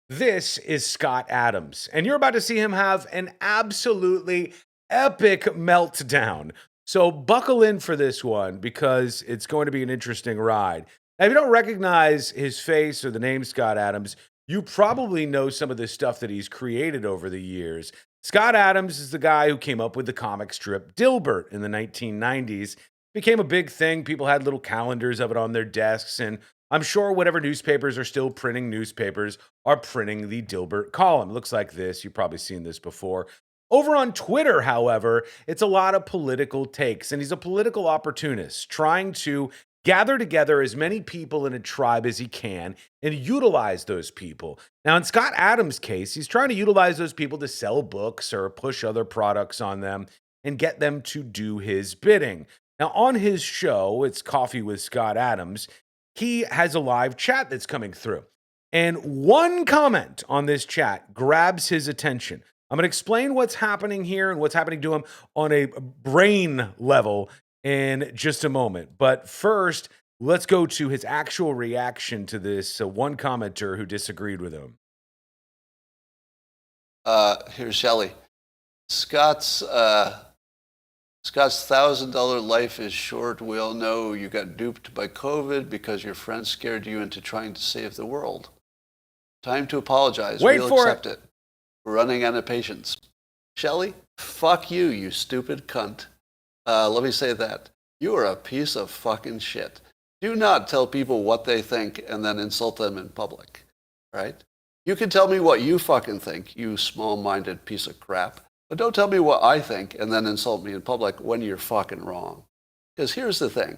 This is Scott Adams, and you're about to see him have an absolutely epic meltdown. So buckle in for this one because it's going to be an interesting ride. Now, if you don't recognize his face or the name Scott Adams, you probably know some of the stuff that he's created over the years. Scott Adams is the guy who came up with the comic strip Dilbert in the 1990s. Became a big thing. People had little calendars of it on their desks, and I'm sure whatever newspapers are still printing newspapers are printing the Dilbert column. It looks like this. You've probably seen this before. Over on Twitter, however, it's a lot of political takes, and he's a political opportunist trying to gather together as many people in a tribe as he can and utilize those people. Now, in Scott Adams' case, he's trying to utilize those people to sell books or push other products on them and get them to do his bidding. Now, on his show, it's Coffee with Scott Adams, he has a live chat that's coming through. And one comment on this chat grabs his attention. I'm going to explain what's happening here and what's happening to him on a brain level in just a moment. But first, let's go to his actual reaction to this one commenter who disagreed with him. Here's Shelley. Scott's $1,000 life is short. We all know you got duped by COVID because your friends scared you into trying to save the world. Time to apologize. We'll accept it. We're running out of patience. Shelley, fuck you, you stupid cunt. Let me say that. You are a piece of fucking shit. Do not tell people what they think and then insult them in public. Right? You can tell me what you fucking think, you small-minded piece of crap. But don't tell me what I think and then insult me in public when you're fucking wrong. Because here's the thing.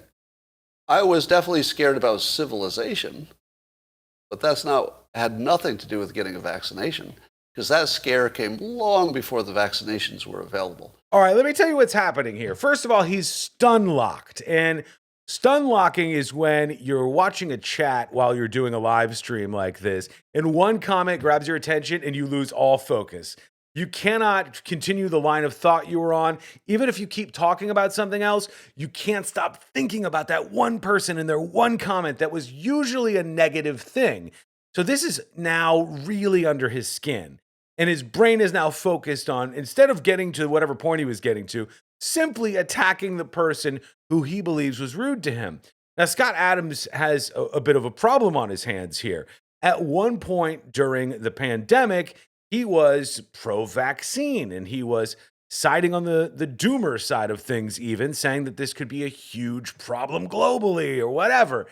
I was definitely scared about civilization, but had nothing to do with getting a vaccination, because that scare came long before the vaccinations were available. All right, let me tell you what's happening here. First of all, he's stun locked. And stun locking is when you're watching a chat while you're doing a live stream like this, and one comment grabs your attention and you lose all focus. You cannot continue the line of thought you were on. Even if you keep talking about something else, you can't stop thinking about that one person and their one comment that was usually a negative thing. So this is now really under his skin. And his brain is now focused on, instead of getting to whatever point he was getting to, simply attacking the person who he believes was rude to him. Now, Scott Adams has a bit of a problem on his hands here. At one point during the pandemic, he was pro-vaccine, and he was siding on the doomer side of things, even saying that this could be a huge problem globally or whatever.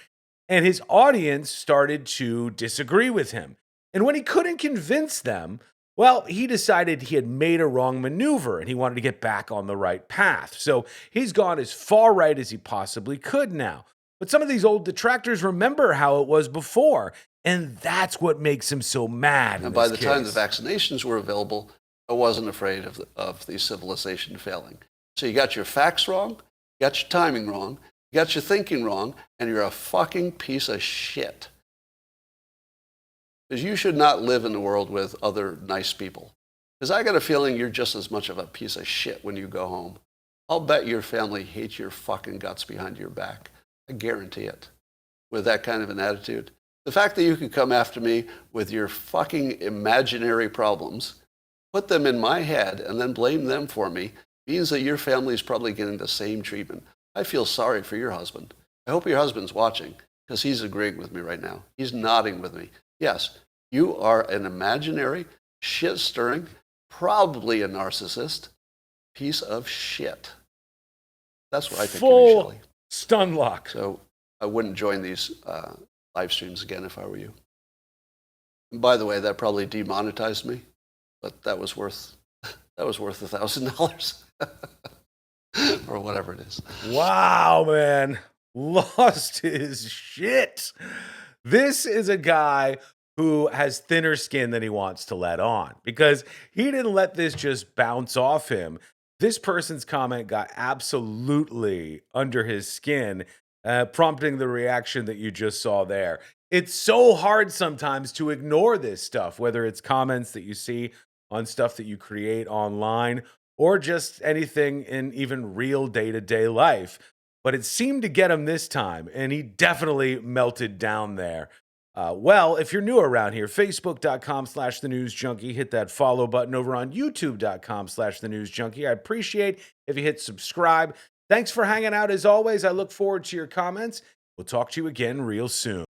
And his audience started to disagree with him. And when he couldn't convince them, well, he decided he had made a wrong maneuver and he wanted to get back on the right path. So he's gone as far right as he possibly could now. But some of these old detractors remember how it was before. And that's what makes him so mad. And by the time the vaccinations were available, I wasn't afraid of the civilization failing. So you got your facts wrong, you got your timing wrong, you got your thinking wrong, and you're a fucking piece of shit. Because you should not live in the world with other nice people. Because I got a feeling you're just as much of a piece of shit when you go home. I'll bet your family hates your fucking guts behind your back. I guarantee it. With that kind of an attitude. The fact that you could come after me with your fucking imaginary problems, put them in my head, and then blame them for me means that your family is probably getting the same treatment. I feel sorry for your husband. I hope your husband's watching, because he's agreeing with me right now. He's nodding with me. Yes, you are an imaginary, shit-stirring, probably a narcissist, piece of shit. That's what I think of you, Shelley. Stun lock. So I wouldn't join these live streams again if I were you. And by the way, that probably demonetized me, but that was worth $1,000 or whatever it is. Wow, man. Lost his shit. This is a guy who has thinner skin than he wants to let on, because he didn't let this just bounce off him. This person's comment got absolutely under his skin, prompting the reaction that you just saw there. It's so hard sometimes to ignore this stuff, whether it's comments that you see on stuff that you create online or just anything in even real day-to-day life. But it seemed to get him this time, and he definitely melted down there. Well, if you're new around here, facebook.com/thenewsjunkie, hit that follow button. Over on youtube.com/thenewsjunkie. I appreciate if you hit subscribe. Thanks for hanging out as always. I look forward to your comments. We'll talk to you again real soon.